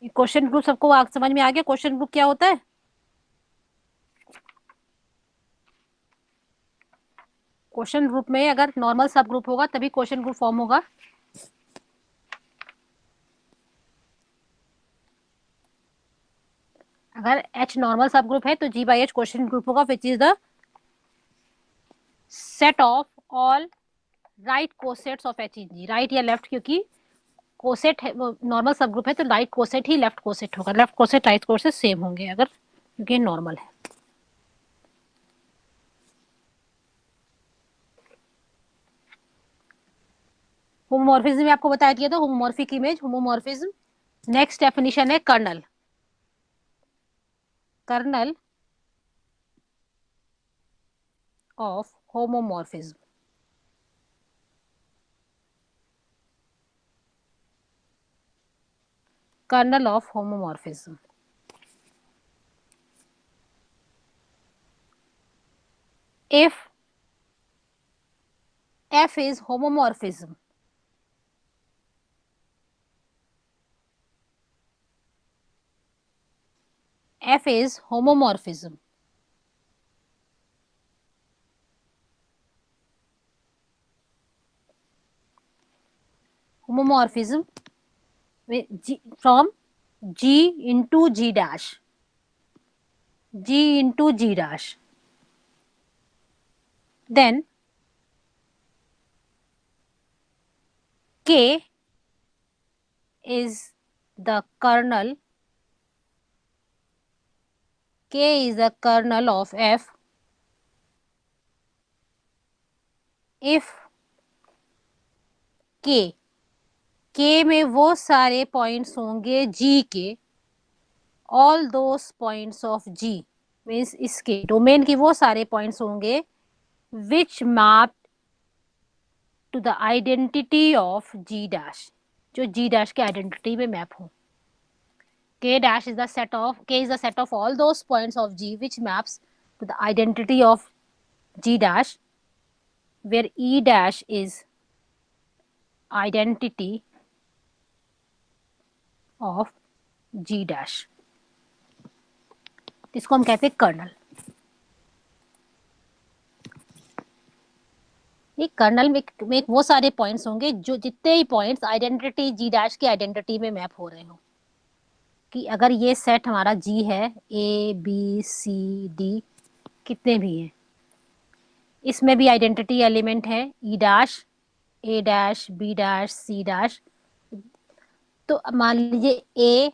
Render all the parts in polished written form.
Question group सबको समझ में आ गया? क्वेश्चन ग्रुप क्या होता है? क्वेश्चन ग्रुप में अगर नॉर्मल सब ग्रुप होगा तभी क्वेश्चन ग्रुप फॉर्म होगा। अगर H नॉर्मल सब ग्रुप है तो G by H quotient group होगा, which is the set of all right cosets of H in G, right या लेफ्ट, क्योंकि कोसेट है, नॉर्मल सब ग्रुप है तो राइट कोसेट ही लेफ्ट कोसेट होगा, left coset right coset same होंगे अगर, क्योंकि नॉर्मल है। होमोमॉर्फिज्म आपको बता दिया था, homomorphic image, homomorphism. Next definition है kernel. Kernel of homomorphism. Kernel of homomorphism. if F is homomorphism, F is homomorphism, homomorphism with G, from G into G dash, G into G dash, then K is the kernel, K is the kernel of F if K, K में वो सारे points होंगे G के, all those points of G means इसके domain के वो सारे points होंगे which map to the identity of G dash, जो G dash के आइडेंटिटी में मैप हो। K dash is the set of, K is the set of all those points of G which maps to the identity of G dash, where E dash is identity of G dash। इसको हम कहते हैं colonel. ये colonel में वो सारे points होंगे जो जितने ही पॉइंट्स आइडेंटिटी G डैश की आइडेंटिटी में मैप हो रहे हो, कि अगर ये सेट हमारा G है, A B C D कितने भी हैं, इसमें भी आइडेंटिटी एलिमेंट है E dash, A dash, B dash, C dash. तो मान लीजिए A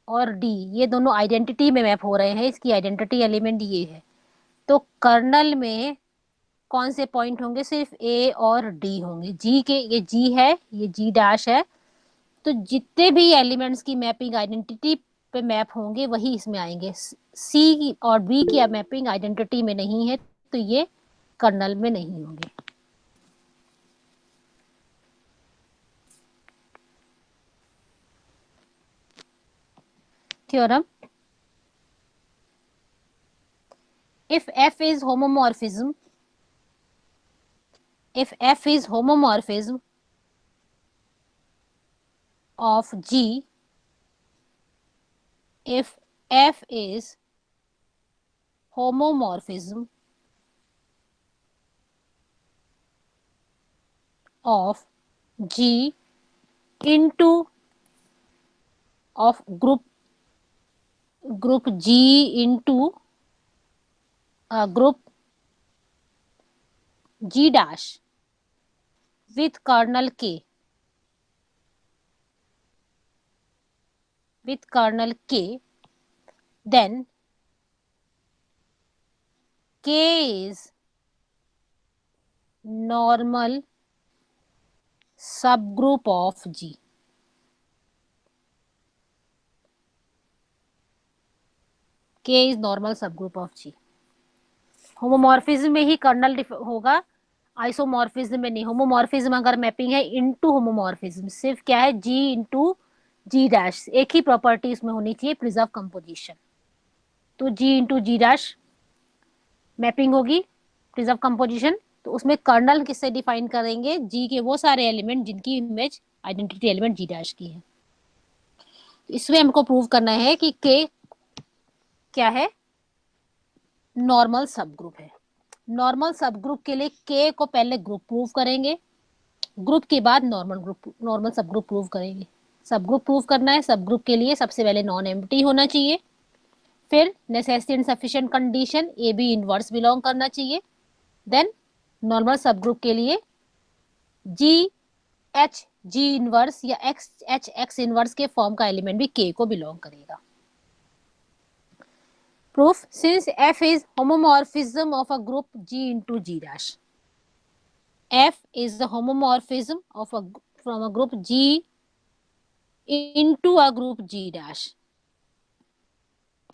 और D ये दोनों आइडेंटिटी में मैप हो रहे हैं, इसकी आइडेंटिटी एलिमेंट ये है, तो कर्नल में कौन से पॉइंट होंगे? सिर्फ ए और डी होंगे। जी के, ये जी है, ये जी डैश है, तो जितने भी एलिमेंट्स की मैपिंग आइडेंटिटी पे मैप होंगे वही इसमें आएंगे। सी और बी की मैपिंग आइडेंटिटी में नहीं है तो ये कर्नल में नहीं होंगे। Theorem, if F is homomorphism, if F is homomorphism of G, if F is homomorphism of G into of group G into group G dash with kernel K, with kernel K, then K is normal subgroup of G. K is normal subgroup of G. Homomorphism में ही colonel होगा, isomorphism में नहीं। Homomorphism अगर mapping है into homomorphism, सिर्फ क्या है G into G dash, एक ही प्रॉपर्टी इसमें होनी चाहिए, प्रिजर्व कंपोजिशन। तो G into G dash mapping होगी, प्रिजर्व कंपोजिशन। तो उसमें कर्नल किससे डिफाइन करेंगे? G के वो सारे एलिमेंट जिनकी image identity element G dash की है। इसमें हमको प्रूव करना है कि के क्या है, नॉर्मल सब ग्रुप है। नॉर्मल सब ग्रुप के लिए के को पहले ग्रुप प्रूव करेंगे, ग्रुप के बाद नॉर्मल सब ग्रुप प्रूव करेंगे। सब ग्रुप प्रूव करना है, सब ग्रुप के लिए सबसे पहले नॉन एम्प्टी होना चाहिए, फिर necessity and sufficient condition A B inverse belong करना चाहिए, देन नॉर्मल सब ग्रुप के लिए जी एच जी इनवर्स या एक्स एच एक्स इनवर्स के फॉर्म का एलिमेंट भी के को बिलोंग करेगा। Proof, since F is homomorphism of a group G into G dash. F is the homomorphism of from a group G into a group G dash.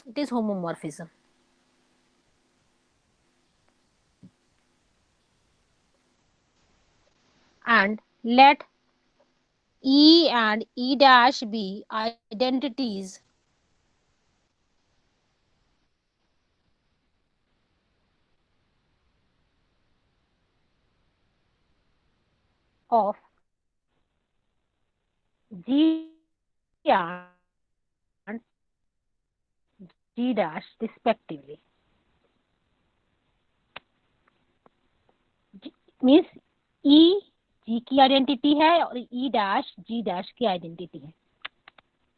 It is homomorphism. And let E and E dash be identities of G and G dash respectively. Means E G की identity है और E dash G dash की identity है।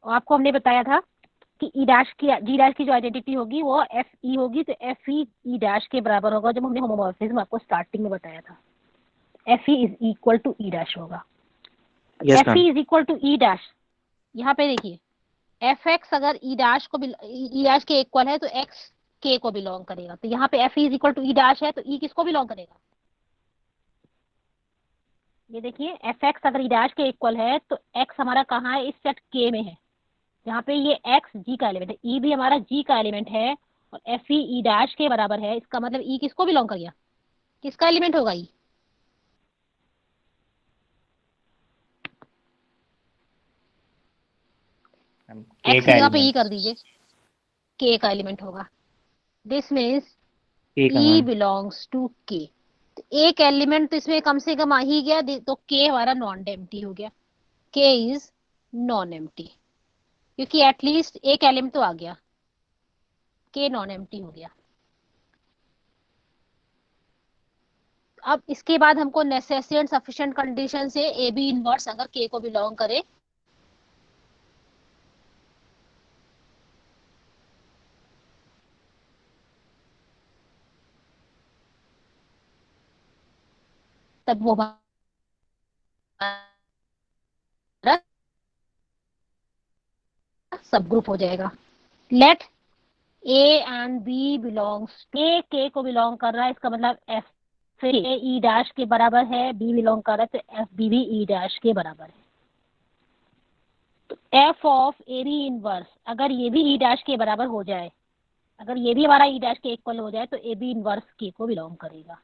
और आपको हमने बताया था कि E डैश की G डैश की जो आइडेंटिटी होगी वो FE होगी, तो FE E डैश के बराबर होगा। जब हमने होमोमॉर्फिज्म आपको स्टार्टिंग में बताया था, FE is equal to E dash होगा। FE is equal to E dash, यहाँ पे देखिए FX अगर E डैश को E डैश के इक्वल है तो X K को बिलोंग करेगा। तो यहाँ पे FE is equal to E dash है तो E किसको बिलोंग करेगा? ये देखिए FX अगर E डैश के इक्वल है तो X हमारा कहाँ है? इस सेट K में है, जहाँ पे ये X G का एलिमेंट है, E भी हमारा G का एलिमेंट है और FE E डैश के बराबर है। इसका मतलब E किसको बिलोंग कर गया? किसका एलिमेंट होगा E? X की जगह पे E कर दीजिए, K का एलिमेंट होगा। This means E belongs to K। तो एक एलिमेंट तो इसमें कम से कम आ ही गया, तो K हमारा नॉन एम्प्टी हो गया। K इज नॉन एम्प्टी, क्योंकि एटलीस्ट एक एलिमेंट तो आ गया, K नॉन एम्प्टी हो गया। अब इसके बाद हमको नेसेसिटी एंड सफिशिएंट कंडीशन से ए बी इनवर्स अगर K को बिलोंग करे तब वो सब ग्रुप हो जाएगा। Let a and B belongs, a K को बिलोंग कर रहा है, इसका मतलब एफ फिर ए ई डैश के बराबर है, बी बिलोंग कर रहा है तो एफ बी भी ई डैश के बराबर है। तो F of A B inverse अगर ये भी ई डैश के बराबर हो जाए, अगर ये भी हमारा ई डैश के इक्वल हो जाए तो ए बी इनवर्स के को बिलोंग करेगा।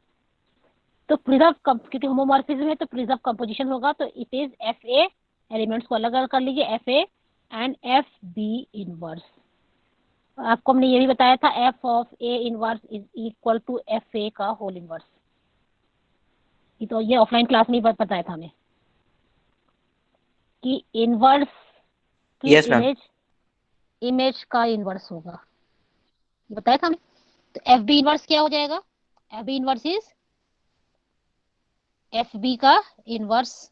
तो प्रिजर्व, क्योंकि होमोमॉर्फिज्म है तो प्रिजर्व कंपोजिशन होगा, तो it is F A, elements को अलग अलग कर लीजिए, F A and F B inverse. आपको हमने ये भी बताया था F of A inverse is equal to F A का होल इनवर्स। ये तो ये ऑफलाइन क्लास में बताया था हमें कि इनवर्स की इमेज का इनवर्स होगा, ये बताया था हमें। तो एफ बी इनवर्स क्या हो जाएगा? F B inverse is F B का इनवर्स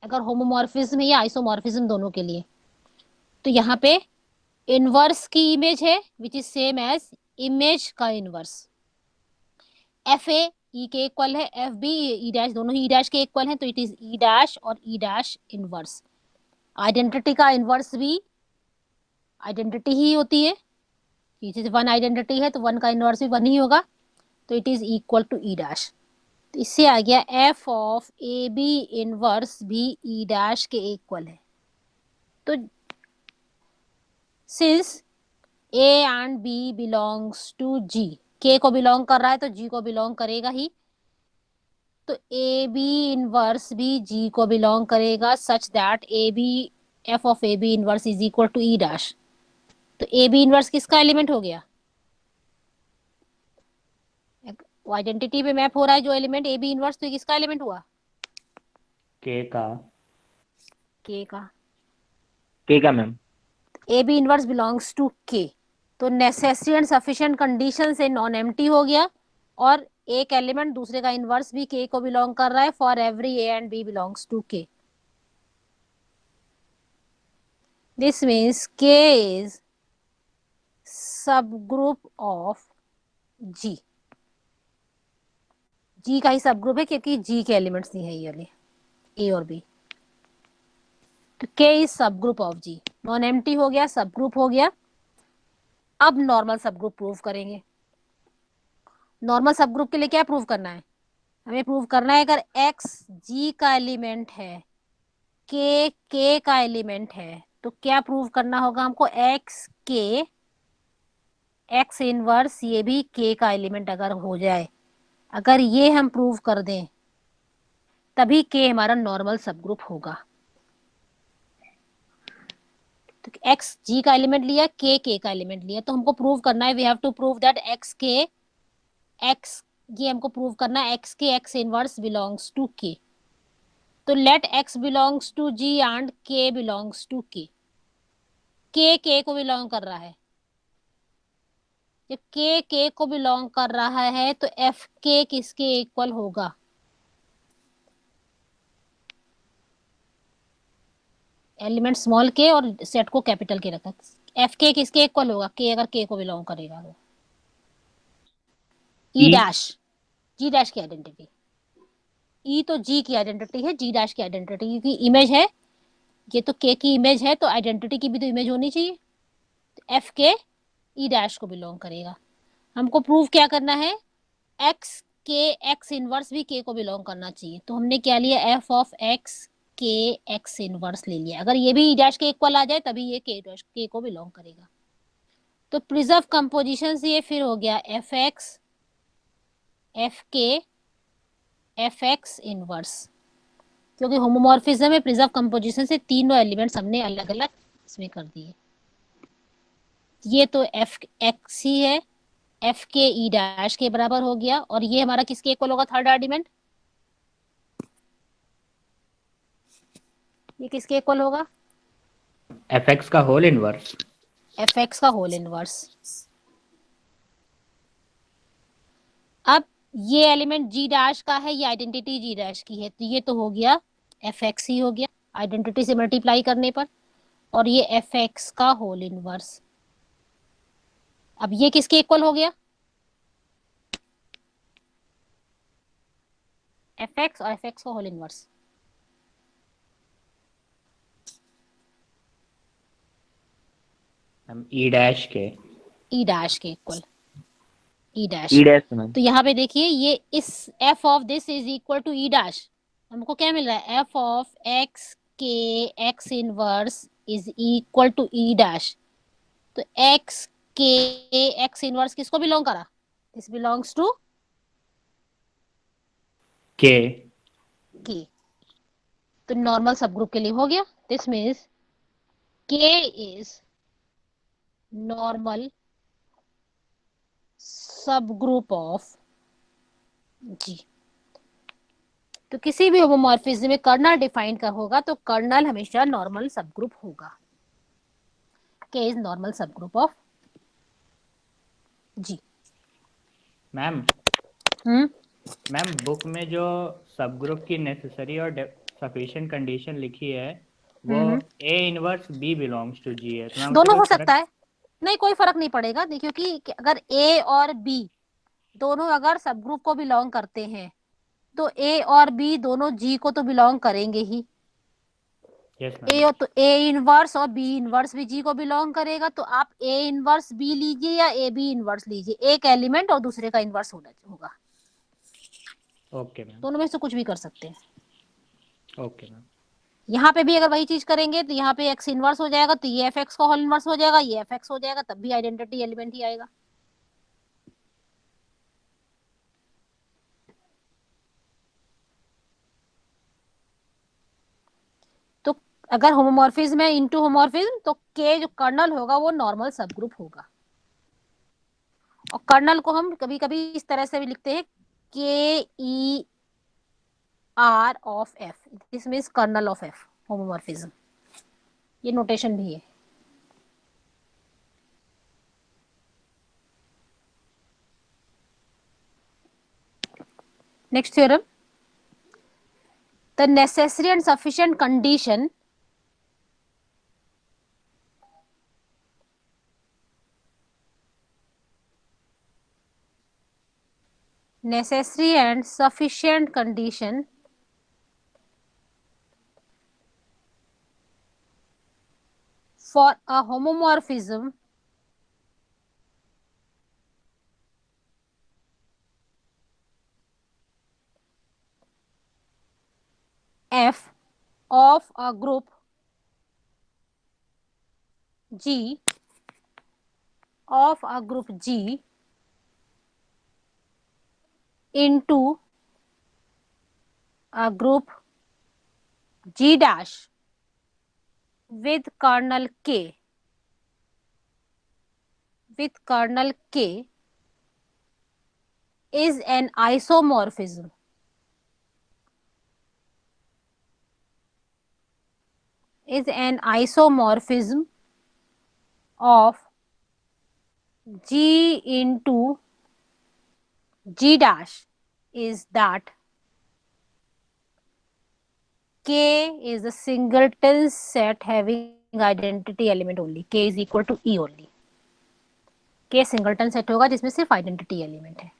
अगर होमोमॉर्फिज्म है या आइसोमॉर्फिज्म दोनों के लिए। तो यहाँ पे इनवर्स की इमेज है which is same as image का इनवर्स। एफ ए ई के इक्वल है, एफ बी ई डैश दोनों ही ई डैश के इक्वल हैं, तो इट इज ई डैश और ई डैश इनवर्स। आइडेंटिटी का इनवर्स भी आइडेंटिटी ही होती है, जैसे वन आइडेंटिटी है तो वन का इनवर्स भी वन ही होगा, तो it is equal to E dash. तो इससे आ गया f of A B inverse भी ई डैश के इक्वल है। तो since a and B belongs to G, K को बिलोंग कर रहा है तो जी को बिलोंग करेगा ही, तो ए बी इनवर्स भी जी को बिलोंग करेगा such that A B F of A B inverse is equal to E dash. तो ए बी इनवर्स किसका एलिमेंट हो गया? वो आइडेंटिटी पे मैप हो रहा है जो एलिमेंट ए बी इनवर्स, तो किसका एलिमेंट हुआ? के का। के का। के का ma'am. A B inverse belongs to K, तो नेसेसरी एंड सफिशिएंट कंडीशन से नॉन एम्प्टी हो गया, और एक एलिमेंट दूसरे का इनवर्स भी के को बिलोंग कर रहा है for every A and B belongs to K. This means K is sub group of G. G का ही सब ग्रुप है क्योंकि जी के एलिमेंट्स नहीं है ये वाले ए और बी। तो K is sub group of G, non empty हो गया, सब ग्रुप हो गया। अब नॉर्मल सब ग्रुप प्रूव करेंगे। नॉर्मल सब ग्रुप के लिए क्या प्रूव करना है, हमें प्रूव करना है अगर x जी का एलिमेंट है, के का एलिमेंट है, तो क्या प्रूव करना होगा हमको, x के x इनवर्स ये भी k का एलिमेंट अगर हो जाए, अगर ये हम प्रूव कर दें तभी k हमारा नॉर्मल सब ग्रुप होगा। तो x g का एलिमेंट लिया, k का एलिमेंट लिया, तो हमको प्रूव करना है, we have to prove that x ये हमको प्रूव करना है x K x inverse belongs to k। तो let x belongs to g and k belongs to k। k को बिलोंग कर रहा है, जब k को बिलोंग कर रहा है तो f k किसके इक्वल होगा, एलिमेंट स्मॉल के और सेट को कैपिटल के रखा, एफ के किसके इक्वल होगा, के अगर के को बिलोंग करेगा तो ई डैश, जी डैश की आइडेंटिटी, ई तो जी की आइडेंटिटी है, जी डैश की आइडेंटिटी क्योंकि इमेज है, ये तो के की इमेज है तो आइडेंटिटी की भी तो इमेज होनी चाहिए, तो एफ के ई डैश को बिलोंग करेगा। हमको प्रूव क्या करना है, एक्स के एक्स इनवर्स भी के को बिलोंग करना चाहिए, तो हमने क्या लिया, F of X K X inverse ले लिया, अगर ये भी ई डैश के इक्वल आ जाए तभी ये के डैश के को बिलोंग करेगा। तो प्रिजर्व कंपोजिशन से ये फिर हो गया एफ एक्स एफ के एफ एक्स इनवर्स, क्योंकि होमोमॉर्फिज्म में प्रिजर्व कंपोजिशन से तीनों एलिमेंट्स हमने अलग अलग इसमें कर दिए। ये तो एफ एक्स ही है, एफ के ई डैश के बराबर हो गया, और ये हमारा किसके इक्वल होगा, थर्ड आर्ग्यूमेंट, ये किसके इक्वल होगा, एफ एक्स का होल इनवर्स, एफ एक्स का होल इनवर्स। अब ये एलिमेंट जी डैश का है, ये आइडेंटिटी जी डैश की है, तो ये तो हो गया एफ एक्स ही हो गया आइडेंटिटी से मल्टीप्लाई करने पर, और ये एफ एक्स का होल इनवर्स। अब ये किसके इक्वल हो गया, एफ एक्स और एफ एक्स का होल इनवर्स। ई डैश के equal E dash. E dash ma'am, तो यहाँ पे देखिए ये इस F of this is equal to E dash, हमको क्या मिल रहा है, F of X K X inverse is equal to E dash. तो एक्स के एक्स इनवर्स किसको बिलोंग करा, दिस बिलोंग्स टू के के, तो नॉर्मल सब ग्रुप के लिए हो गया, this means K is normal सब ग्रुप ऑफ जी। तो किसी भी होमोमॉर्फिज्म में कर्नल डिफाइन कर होगा तो कर्नल हमेशा नॉर्मल सब ग्रुप होगा, के इज नॉर्मल सब group of G. Ma'am. Ma'am book में जो सब ग्रुप की नेसेसरी और सफिशिएंट कंडीशन लिखी है वो a inverse b belongs to G है, तो मैम उससे दोनों कोई हो सकता फर्क? है, नहीं कोई फर्क नहीं पड़ेगा, देखिए कि अगर ए और बी दोनों अगर सब ग्रुप को बिलोंग करते हैं तो ए और बी दोनों जी को तो बिलोंग करेंगे ही, यस ए मैम। और तो ए इनवर्स और बी इनवर्स भी जी को बिलोंग करेगा, तो आप ए इनवर्स बी लीजिए या ए बी इनवर्स लीजिए, एक एलिमेंट और दूसरे का इनवर्स होगा, ओके मैम। दोनों में से कुछ भी कर सकते हैं। Okay ma'am. यहाँ पे भी अगर वही चीज करेंगे तो यहाँ पे एक्स इनवर्स हो जाएगा, तो ये एफ एक्स का होल इनवर्स हो जाएगा, ये एफ एक्स हो जाएगा, तब भी आइडेंटिटी एलिमेंट ही आएगा। तो अगर होमोमॉर्फिज्म है इनटू होमोमॉर्फिज्म तो के जो कर्नल होगा वो नॉर्मल सब ग्रुप होगा, और कर्नल को हम कभी कभी इस तरह से भी लिखते हैं K E R of F, this means kernel of F homomorphism, ये नोटेशन भी है। Next theorem, the necessary and sufficient condition necessary and sufficient condition for a homomorphism F of a group G into a group G dash with kernel K is an isomorphism of G into G dash is that K is a singleton set having identity element only. K is equal to E only. K singleton set होगा जिसमें सिर्फ identity element है.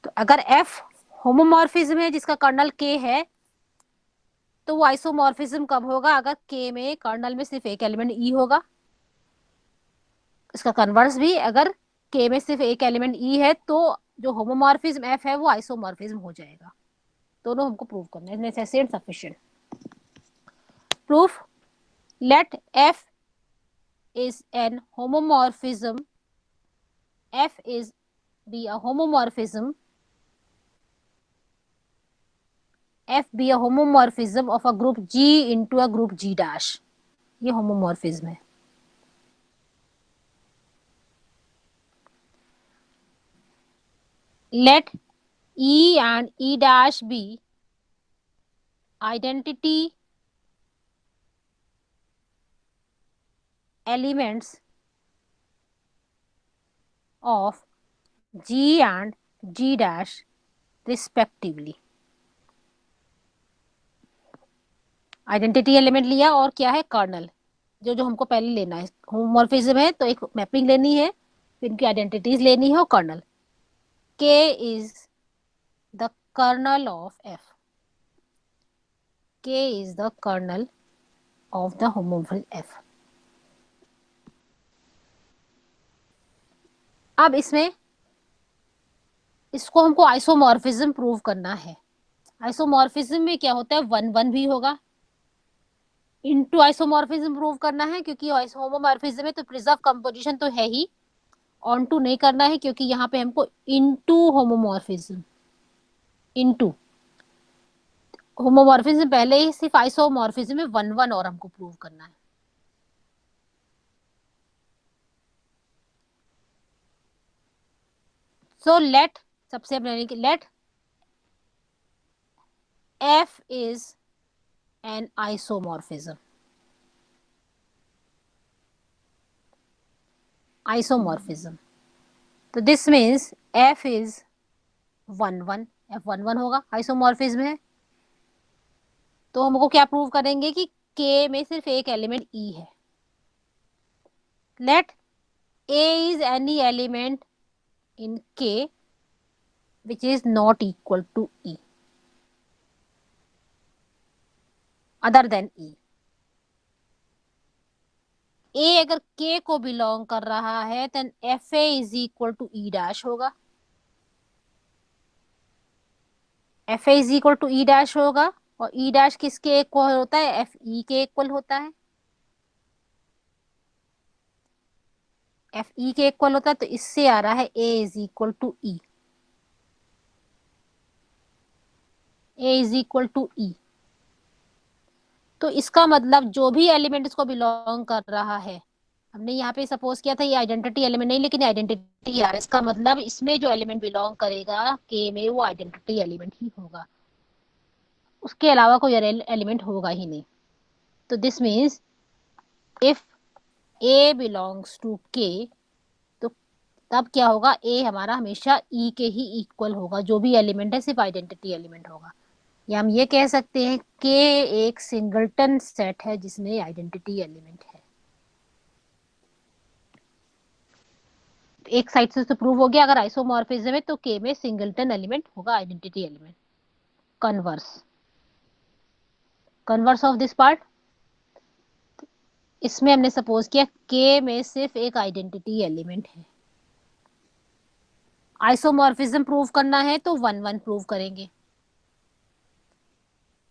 तो अगर F homomorphism है जिसका colonel K है, तो वो आइसोमॉर्फिज्म कब होगा? अगर K में कर्नल में सिर्फ एक एलिमेंट E होगा. इसका कन्वर्स भी, अगर K में सिर्फ एक एलिमेंट E है तो जो होमोमॉर्फिज्म F है वो आइसोमॉर्फिज्म हो जाएगा. दोनों हमको प्रूव करना है. Necessary and sufficient. Proof, let F is an homomorphism. F is be a homomorphism. F be a homomorphism of a group G into a group G dash. ये homomorphism है. Let E and E dash be identity elements of G and G dash respectively. Identity element लिया और क्या है? Colonel. जो जो हमको पहले लेना है. होमोमॉर्फिज्म है तो एक मैपिंग लेनी है, फिर इनकी आइडेंटिटीज लेनी है और colonel. K is the kernel of F. K is the kernel of the homomorphism F. अब इसमें इसको हमको आइसोमॉर्फिज्म प्रूव करना है. आइसोमॉर्फिज्म में क्या होता है? 1 1 भी होगा. इनटू आइसोमॉर्फिज्म प्रूव करना है क्योंकि होमोमॉर्फिज्म है तो प्रिजर्व कंपोजिशन तो है ही. ऑन टू नहीं करना है क्योंकि यहाँ पे हमको इनटू होमोमॉर्फिज्म, इनटू होमोमॉर्फिज्म पहले ही, सिर्फ आइसोमॉर्फिज्म में 1 1 और हमको प्रूव करना है. सो लेट, सबसे let F is an isomorphism. तो दिस मीन्स F is 1 1. F 1 1 होगा, आइसोमॉर्फिज्म है. तो हमको क्या प्रूव करेंगे कि K में सिर्फ एक एलिमेंट E है. Let A is any element in K which is not equal to E, other than E. A अगर K को बिलोंग कर रहा है then FA is equal to E dash होगा. FA is equal to E dash होगा और E dash किसके equal होता है? FE के इक्वल होता है. FE के इक्वल होता है तो इससे आ रहा है A is equal to E. A is equal to E. तो इसका मतलब जो भी एलिमेंट इसको बिलोंग कर रहा है, हमने यहाँ पे सपोज किया था ये आइडेंटिटी एलिमेंट नहीं लेकिन आइडेंटिटी आ, इसका मतलब इसमें जो एलिमेंट बिलोंग करेगा K में वो आइडेंटिटी एलिमेंट ही होगा, उसके अलावा कोई एलिमेंट होगा ही नहीं. तो this means if A belongs to K तो तब क्या होगा, ए हमारा हमेशा ई के ही इक्वल होगा, जो भी एलिमेंट है सिर्फ आइडेंटिटी एलिमेंट होगा। या हम ये कह सकते हैं के एक सिंगलटन सेट है जिसमें आइडेंटिटी एलिमेंट है। एक साइड से तो प्रूव हो गया, अगर आइसोमॉर्फिज्म है तो के में सिंगलटन एलिमेंट होगा, identity element. Converse of this part, इसमें हमने सपोज किया के में सिर्फ एक आइडेंटिटी एलिमेंट है। आइसोमॉर्फिज्म प्रूव करना है तो 1 1 प्रूव करेंगे।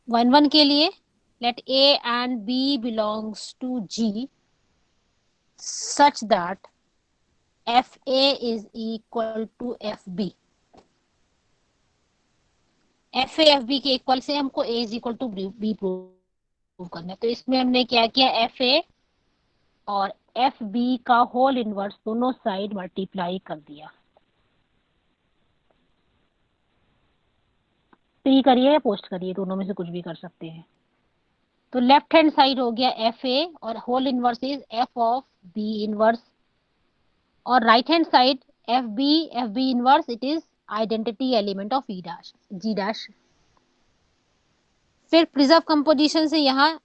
1 1 के लिए let a and B belongs to G such that f a is equal to f b. F a f b के इक्वल से हमको a is equal to b prove करना है। तो इसमें हमने क्या किया, एफ ए और एफ बी का होल इनवर्स दोनों साइड मल्टीप्लाई कर दिया। प्री करिए या पोस्ट करिए, दोनों में से कुछ भी कर सकते हैं। तो लेफ्ट हैंड साइड हो गया एफ ए और whole inverse is f of b inverse, और right hand side f B inverse it is identity element of e dash G dash. फिर प्रिजर्व कंपोजिशन से यहाँ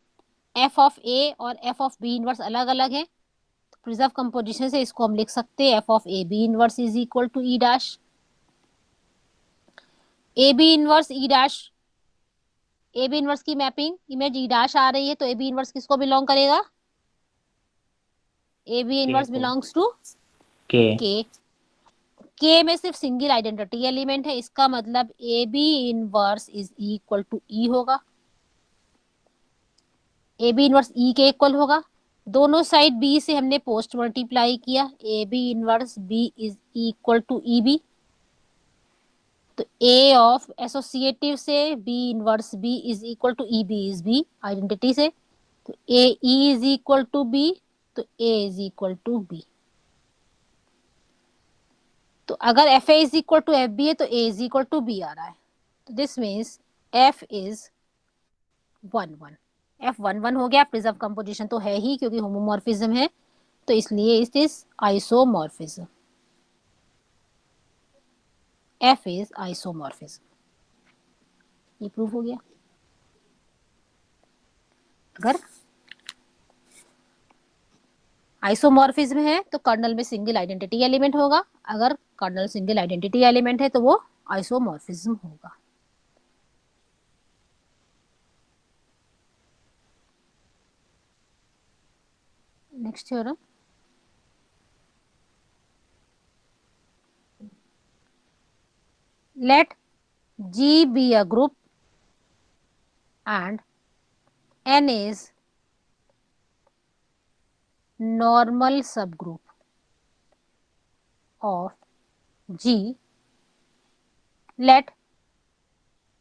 एफ ऑफ ए और F of b inverse अलग अलग है, तो प्रिजर्व कंपोजिशन से इसको हम लिख सकते हैं F of A B inverse is equal to E dash. A B inverse E dash, A B inverse की मैपिंग इमेज ई डैश आ रही है, तो ए बी इनवर्स किसको बिलोंग करेगा, A B inverse belongs to K. K में सिर्फ single identity element है, इसका मतलब a B inverse is equal to e होगा। ए बी इनवर्स ई के इक्वल होगा, दोनों साइड बी से हमने पोस्ट मल्टीप्लाई किया, a B inverse b is equal to e b. तो ए ऑफ एसोसिएटिव से b inverse b is equal to e b is b identity से, तो a e is equal to b, तो a is equal to b. तो अगर f a is equal to f b है तो a is equal to b आ रहा है, तो this means f is 1 1। F 1 1 हो गया। प्रिजर्व कंपोजिशन तो है ही क्योंकि होमोमॉर्फिज्म है, तो इसलिए it is isomorphism. F is isomorphism, ये प्रूव हो गया। अगर आइसोमॉर्फिज्म है तो कर्नल में सिंगल आइडेंटिटी एलिमेंट होगा, अगर कर्नल सिंगल आइडेंटिटी एलिमेंट है तो वो आइसोमॉर्फिज्म होगा। Next theorem, let G be a group and N is normal subgroup of G. Let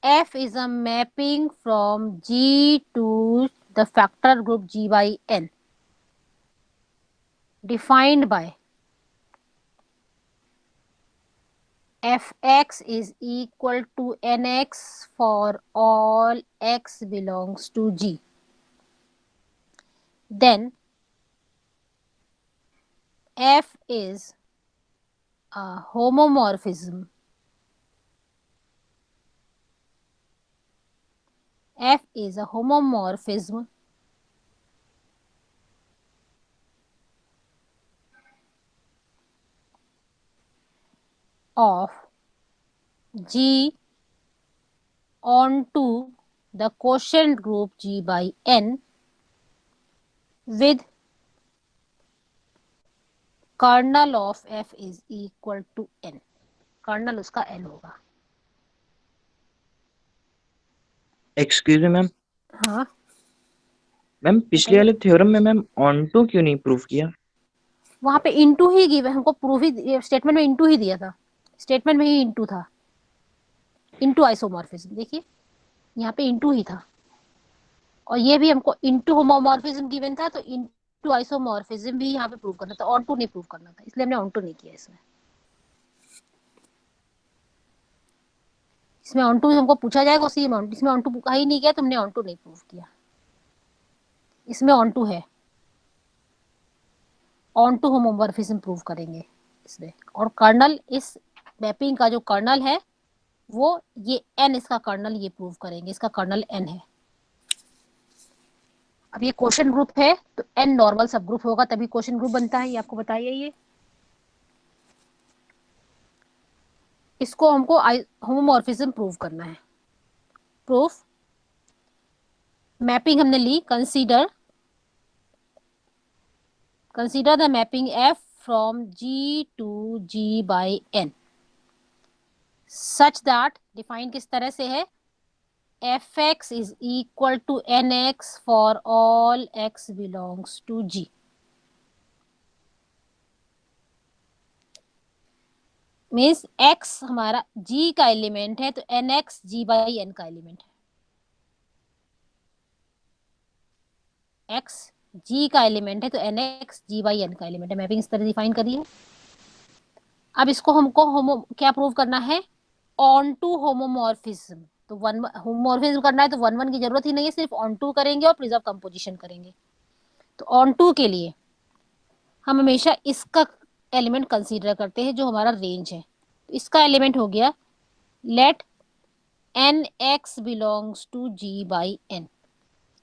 F is a mapping from G to the factor group G by N defined by Fx is equal to Nx for all x belongs to G. Then F is a homomorphism. F is a homomorphism of G onto the quotient group G by N with kernel of F is equal to N। Kernel उसका N होगा। Excuse me ma'am. हाँ ma'am पिछले वाले theorem में ma'am onto क्यों नहीं prove किया? वहां पे इनटू ही गिव, हमको प्रूफ ही स्टेटमेंट में इनटू ही दिया था, स्टेटमेंट में ही इनटू था, इनटू आइसोमॉर्फिज्म। देखिए यहाँ पे इनटू ही था, और ये भी हमको इनटू होमोमॉर्फिज्म गिवन था, तो इनटू आइसोमॉर्फिज्म भी यहाँ पे प्रूव करना था, ऑन टू नहीं प्रूव करना था, इसलिए हमने ऑन टू नहीं किया। इसमें ऑन टू हमको पूछा जाएगा उसी में, इसमें ऑन टू कहा ही नहीं गया, तुमने ऑन टू नहीं प्रूव किया। इसमें ऑन टू है, ऑन टू होमोमॉर्फिज्म प्रूव करेंगे। इसमें, और कर्नल, इस मैपिंग का जो कर्नल है वो ये n, इसका कर्नल ये प्रूव करेंगे, इसका कर्नल n है। अब ये क्वेश्चन ग्रुप है तो n नॉर्मल सब ग्रुप होगा तभी क्वेश्चन ग्रुप बनता है, ये आपको बताइए। ये इसको हमको होमोमॉर्फिज्म प्रूव करना है। प्रूफ मैपिंग हमने ली, consider the mapping f from g to g by n such that, define किस तरह से है, fx is equal to nx for all x belongs to g। Means x हमारा g का एलिमेंट है तो nx g बाई n का element है। x g का एलिमेंट है तो nx g बाई n का एलिमेंट है। मैपिंग इस तरह डिफाइन करिए। अब इसको हमको क्या प्रूव करना है, ऑन टू होमोमॉर्फिज्म। तो होमोमॉर्फिज्म करना है तो 1 1 की जरूरत ही नहीं है, सिर्फ ऑन टू करेंगे और प्रिजर्व कंपोजिशन करेंगे। तो ऑन टू के लिए हम हमेशा इसका एलिमेंट कंसीडर करते हैं जो हमारा रेंज है। तो इसका एलिमेंट हो गया let nx belongs to g by n।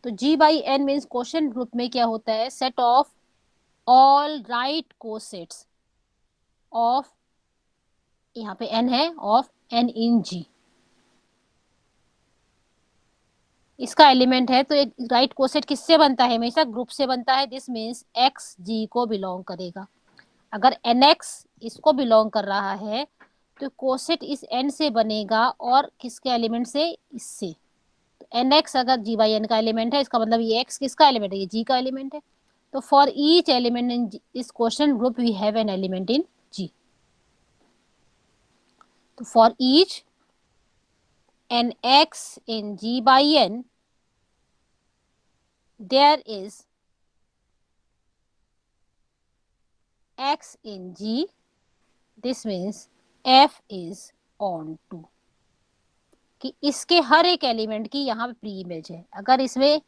तो g by n means question group में क्या होता है, set of all right cosets of, यहाँ पे n है, ऑफ n इन g। इसका एलिमेंट है तो एक राइट कोसेट किससे बनता है, हमेशा ग्रुप से बनता है। दिस मीन्स x g को बिलोंग करेगा। अगर nx इसको बिलोंग कर रहा है तो कोसेट इस n से बनेगा और किसके एलिमेंट से, इससे। तो nx अगर g बाई n का एलिमेंट है, इसका मतलब ये x किसका एलिमेंट है, ये g का एलिमेंट है। तो for each element in this question group we have an element in g। तो for each nx in g by n there is x in g, this means f is on to, कि इसके हर एक element की यहाँ पे pre image है। अगर इसमें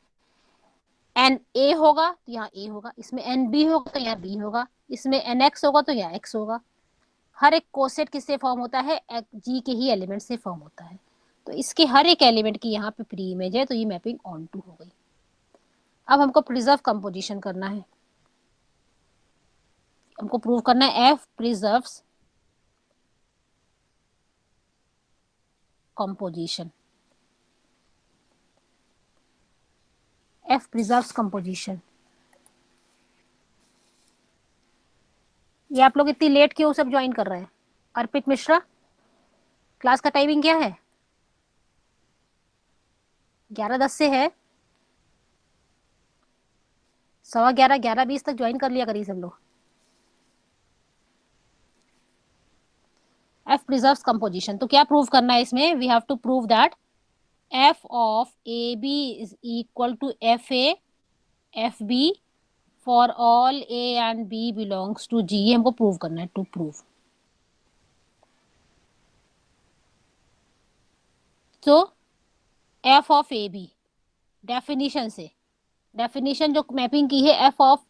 एन ए होगा तो यहाँ ए होगा, इसमें एन बी होगा तो यहाँ बी होगा, इसमें एन एक्स होगा तो यहाँ एक्स होगा। हर एक कोसेट किससे फॉर्म होता है, जी के ही एलिमेंट से फॉर्म होता है। तो इसके हर एक एलिमेंट की यहाँ पे प्री इमेज है, तो ये मैपिंग ऑन टू हो गई। अब हमको प्रिजर्व कंपोजिशन करना है, हमको प्रूव करना है F preserves composition. F preserves composition. ये आप लोग इतनी लेट क्यों सब ज्वाइन कर रहे हैं? अर्पित मिश्रा, क्लास का टाइमिंग क्या है? 11:10 से है 11:15, 11:20 तक ज्वाइन कर लिया करिए सब लोग। एफ प्रिजर्व्स कंपोजिशन, तो क्या प्रूव करना है इसमें, we have to prove that f of A B is equal to F a f b for all a and B belongs to G. हमको प्रूव करना है, टू प्रूव। तो F of A b, definition से, definition जो mapping की है F of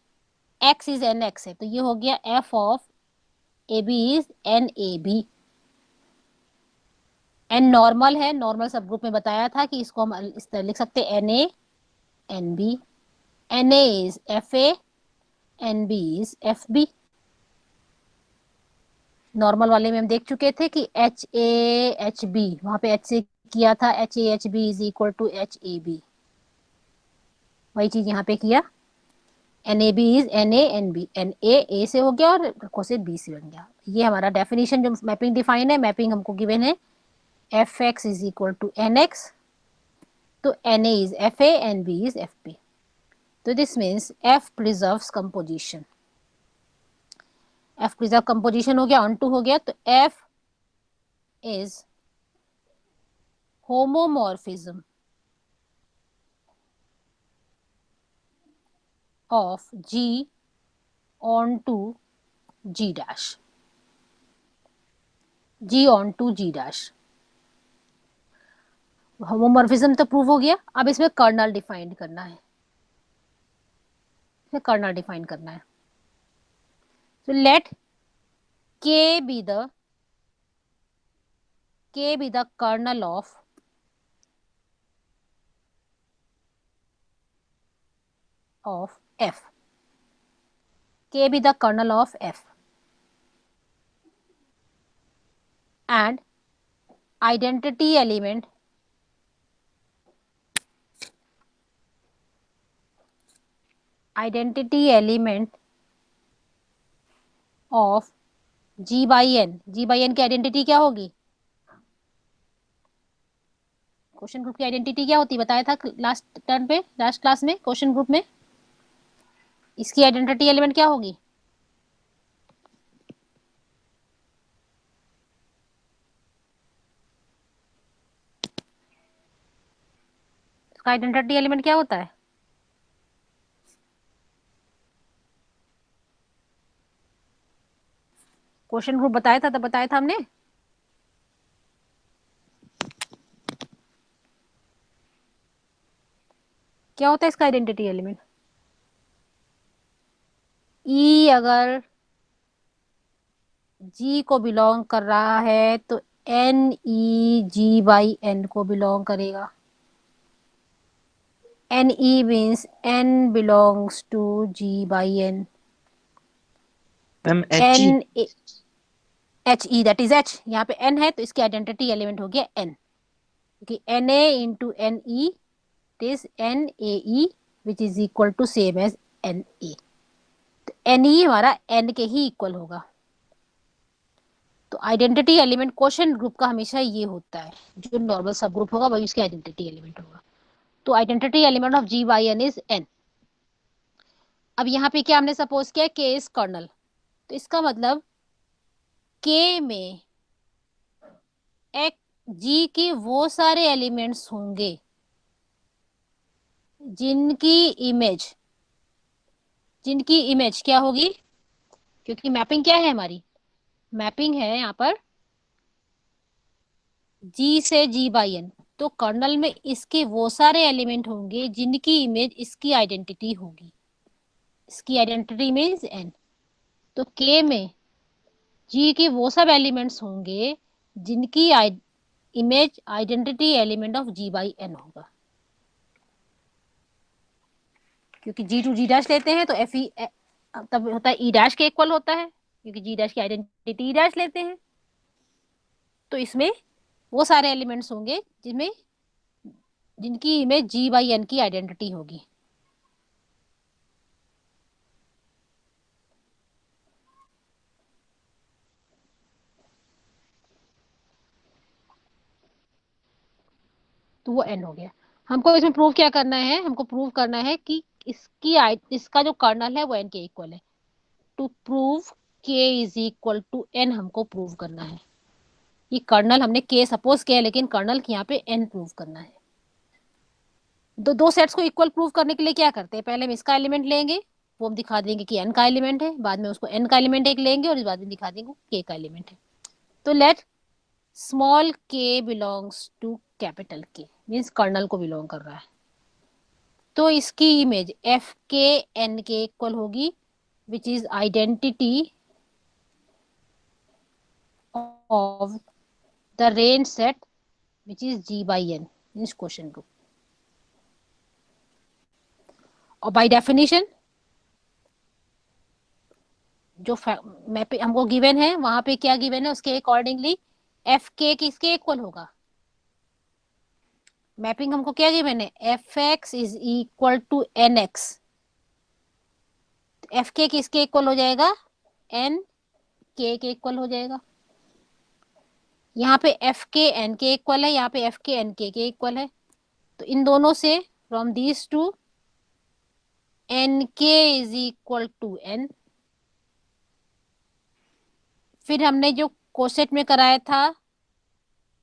x is n x है, तो ये हो गया f of A B is N A b. N normal है, नॉर्मल सब ग्रुप में बताया था कि इसको हम इस तरह लिख सकते हैं N A N B. N A is F A, N B is F B. Normal वाले में हम देख चुके थे कि एच ए एच बी, वहां पे एच से किया था, H A H B is equal to H A B, वही चीज यहाँ पे किया। N A B is N A N B, N A से हो गया और कोसेट बी से बन गया। ये हमारा डेफिनेशन जो मैपिंग डिफाइन है, मैपिंग हमको गिवन है F x is equal to N x, तो n A is F A, N B is F b. तो this means f preserves composition. F preserve composition हो गया, ऑन टू हो गया, तो f is homomorphism of G on to G dash, G on to G dash। Homomorphism तो prove हो गया, अब इसमें कर्नल डिफाइन करना है, इसमें कर्नल डिफाइन करना है। तो late K be the kernel of F. K be the kernel of F. And identity element of G by N. G by N की आइडेंटिटी क्या होगी? क्वेश्चन ग्रुप की आइडेंटिटी क्या होती है बताया था लास्ट टर्न पे, लास्ट क्लास में क्वेश्चन ग्रुप में। इसकी आइडेंटिटी एलिमेंट क्या होगी? इसका आइडेंटिटी एलिमेंट क्या होता है? क्वेश्चन ग्रुप बताया था, तब बताया था हमने। क्या होता है इसका आइडेंटिटी एलिमेंट? ई अगर जी को बिलोंग कर रहा है तो N E G by N को बिलोंग करेगा। N E means N belongs to G by N. Ma'am N H E that is H, यहाँ पे एन है तो इसकी आइडेंटिटी एलिमेंट हो गया एन, क्योंकि N A into N E is N A E which is equal to same as N A. तो N ई हमारा एन के ही इक्वल होगा। तो आइडेंटिटी एलिमेंट क्वेश्चन ग्रुप का हमेशा ये होता है, जो नॉर्मल सब ग्रुप होगा वही उसकी आइडेंटिटी एलिमेंट होगा। तो identity element of G by N is N. अब यहाँ पे क्या हमने सपोज किया, के इज कर्नल, तो इसका मतलब के में एक जी के वो सारे एलिमेंट्स होंगे जिनकी इमेज क्या होगी, क्योंकि मैपिंग क्या है हमारी, मैपिंग है यहाँ पर जी से जी बाई एन। तो कर्नल में इसके वो सारे एलिमेंट होंगे जिनकी इमेज इसकी आइडेंटिटी होगी। इसकी आइडेंटिटी मीन्स एन। तो के में जी के वो सब एलिमेंट्स होंगे जिनकी image identity element of G by N होगा। क्योंकि जी टू जी डैश लेते हैं तो एफ ई तब होता है ई डैश के इक्वल होता है, क्योंकि जी डैश की आइडेंटिटी ई डैश लेते हैं। तो इसमें वो सारे एलिमेंट्स होंगे जिनकी इमेज जी बाई एन की आइडेंटिटी होगी। तो वो एन हो गया। हमको इसमें प्रूव क्या करना है, हमको प्रूव करना है कि इसका जो कर्नल है वो एन के इक्वल है। टू प्रूव के इज इक्वल टू एन हमको प्रूव करना है। ये कर्नल हमने के सपोज किया है, लेकिन कर्नल की यहाँ पे एन प्रूव करना है। दो सेट्स को इक्वल प्रूव करने के लिए क्या करते हैं, पहले हम इसका एलिमेंट लेंगे, वो हम दिखा देंगे कि एन का एलिमेंट है, बाद में उसको एन का एलिमेंट एक लेंगे और इस बाद में दिखा देंगे के का एलिमेंट है। तो let small K belongs to capital K, means kernel को बिलोंग कर रहा है। तो इसकी इमेज एफ के एन के इक्वल होगी, which is identity of the range set which is G by N in question group. और बाय डेफिनेशन जो मैप हमको गिवन है वहां पे क्या गिवन है, उसके अकॉर्डिंगली एफ के किसके इक्वल होगा। मैपिंग हमको क्या गिवन है, F x is equal to N X. F K किसके इक्वल हो जाएगा, एन के इक्वल हो जाएगा। यहाँ पे एफ के एन के इक्वल है, यहाँ पे एफ के एन के इक्वल है। तो इन दोनों से from these two N K is equal to N. फिर हमने जो कोसेट में कराया था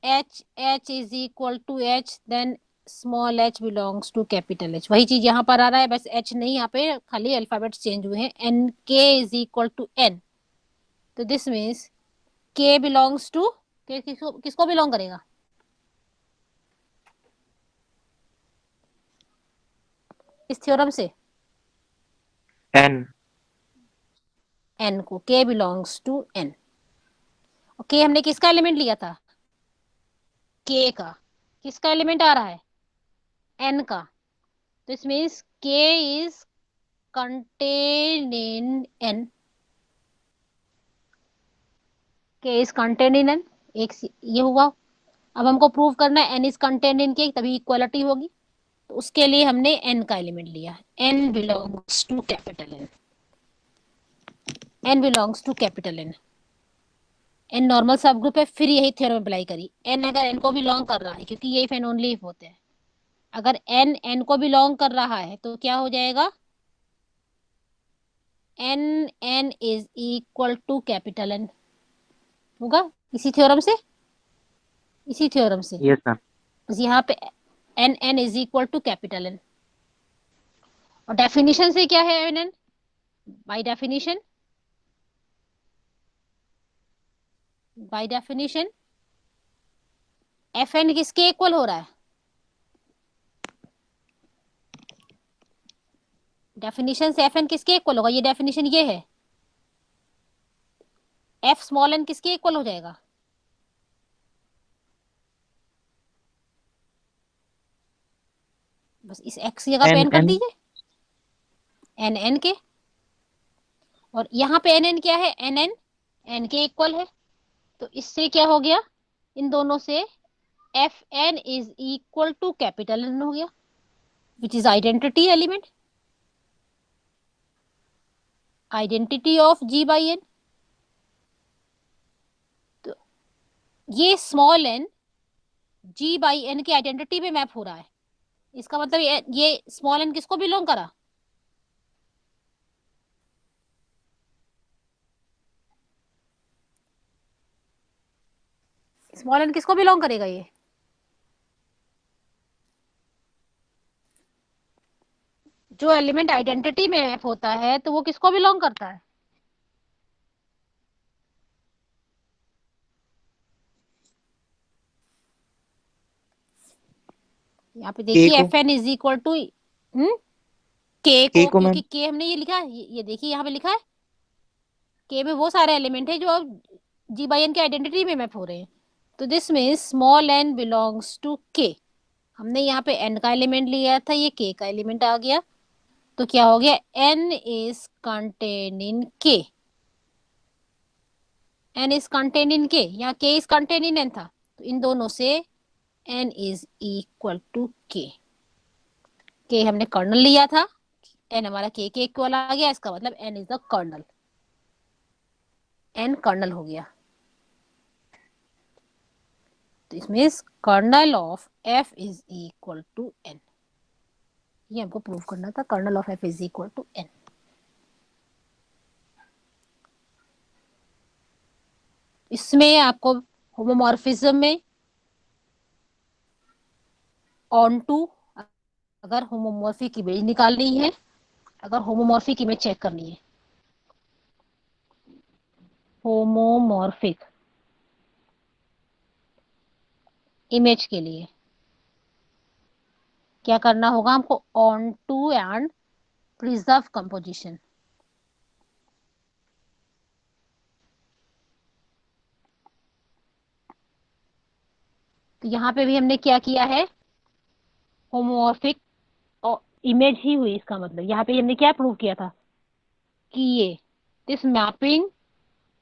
H is equal to H, then small H belongs to capital H, वही चीज यहाँ पर आ रहा है, बस एच नहीं, यहाँ पे खाली अल्फाबेट चेंज हुए हैं। N K is equal to N, तो दिस मीन्स के बिलोंग्स टू, किसको बिलोंग करेगा, इस थ्योरम से एन एन को, के बिलोंग्स टू एन। ओके, हमने किसका एलिमेंट लिया था? के का। किसका एलिमेंट आ रहा है? एन का। तो इस means K is contain in an. K is contain in an, ये हुआ। अब हमको प्रूव करना है एन इज कंटेन इन के, तभी इक्वालिटी होगी। तो उसके लिए हमने एन का एलिमेंट लिया। N belongs to capital N. N belongs to capital N. N normal सब ग्रुप है, फिर यही थ्योरम अप्लाई करी। एन अगर एन को बिलोंग कर रहा है, क्योंकि ये इफ एंड ओनली इफ होते हैं, अगर एन एन को बिलोंग कर रहा है तो क्या हो जाएगा? N N is equal to capital N होगा, इसी थ्योरम से। इसी थ्योरम से यस मैम। बस यहाँ पे N N is equal to capital N. और डेफिनेशन से क्या है N N? By definition, by definition F N किसके इक्वल हो रहा है? डेफिनेशन से एफ एन किसके इक्वल होगा? ये डेफिनेशन ये है। एफ स्मॉल एन किसके इक्वल हो जाएगा? बस इस एक्स की जगह पे एन एन कर एन दीजिए, एन एन के। और यहाँ पे एन एन क्या है? एन एन एन के इक्वल है। तो इससे क्या हो गया? इन दोनों से F N is equal to capital N हो गया, which is identity element, identity of G by N. तो ये small N G by N की आइडेंटिटी में मैप हो रहा है। इसका मतलब ये स्मॉल एन किसको बिलोंग करा? स्मॉल एन किसको बिलोंग करेगा? ये जो एलिमेंट आइडेंटिटी में मैप होता है तो वो किसको बिलोंग करता है? यहाँ पे के देखिए को। F N is equal to K के को, को क्योंकि मैम। के हमने ये लिखा है, ये देखिए यहाँ पे लिखा है के में वो सारे एलिमेंट है जो अब जी बाई एन के आइडेंटिटी में मैप हो रहे हैं। तो this means small N belongs to K. हमने यहाँ पे एन का एलिमेंट लिया था, ये के का एलिमेंट आ गया। तो क्या हो गया? एन इज कंटेन इन के। एन इज कंटेन इन के, यहाँ के इज कंटेन इन एन था, तो इन दोनों से N is equal to K हमने कर्नल लिया था, एन हमारा के इक्वल आ गया, इसका मतलब N is the kernel. N kernel हो गया। तो इसमें kernel of F is equal to N. ये हमको प्रूव करना था, kernel of F is equal to N. इसमें आपको होमोमॉर्फिज्म में ऑन टू, अगर होमोमॉर्फिक इमेज निकालनी है, अगर होमोमॉर्फिक इमेज चेक करनी है, होमोमॉर्फिक इमेज के लिए क्या करना होगा हमको? Onto and preserve composition. तो यहाँ पे भी हमने क्या किया है? होमोमॉर्फिक इमेज ही हुई, इसका मतलब यहाँ पे हमने क्या प्रूव किया था कि ये this mapping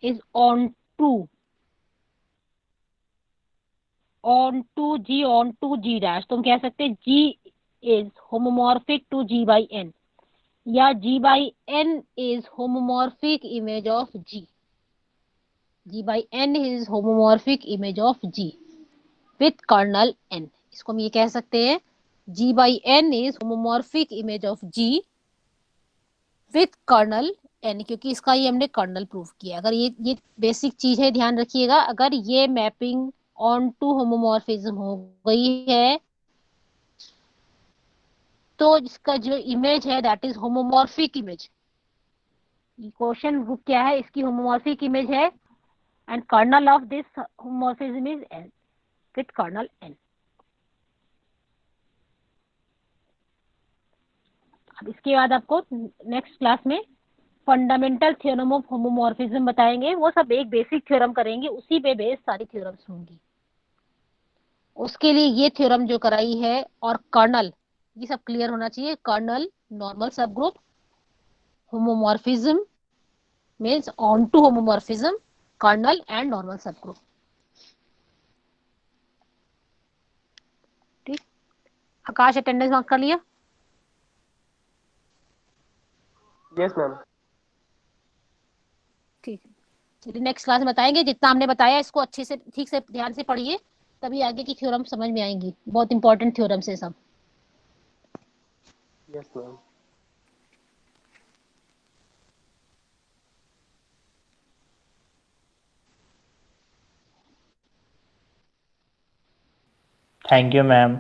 is onto G dash. तो हम कह सकते हैं G is homomorphic to G by N, या G by N is homomorphic image of G. G by N is homomorphic image of G with kernel N. इसको हम ये कह सकते हैं G by N is homomorphic image of G with kernel N, क्योंकि इसका ये हमने कर्नल प्रूव किया। अगर ये बेसिक चीज है, ध्यान रखिएगा। अगर ये मैपिंग ऑन टू होमोमॉर्फिज्म हो गई है तो इसका जो इमेज है that is homomorphic image. Question group क्या है? इसकी होमोमॉर्फिक इमेज है, and kernel of this homomorphism is N with kernel N. अब इसके बाद आपको नेक्स्ट क्लास में फंडामेंटल थ्योरम ऑफ होमोमॉर्फिज्म बताएंगे, वो सब एक बेसिक थ्योरम करेंगे, उसी पे बेस सारी थ्योरम्स होंगी। उसके लिए ये थ्योरम जो कराई है, और कर्नल, ये सब क्लियर होना चाहिए। कर्नल, नॉर्मल सब group, homomorphism means onto homomorphism, kernel and normal सब ग्रुप। ठीक, आकाश अटेंडेंस मार्क कर लिया? Yes ma'am. ठीक है, चलिए नेक्स्ट क्लास में बताएंगे। जितना हमने बताया इसको अच्छे से ठीक से ध्यान से पढ़िए, तभी आगे की थ्योरम समझ में आएंगी। बहुत इंपॉर्टेंट थ्योरम्स है सब। Yes ma'am. Thank you ma'am.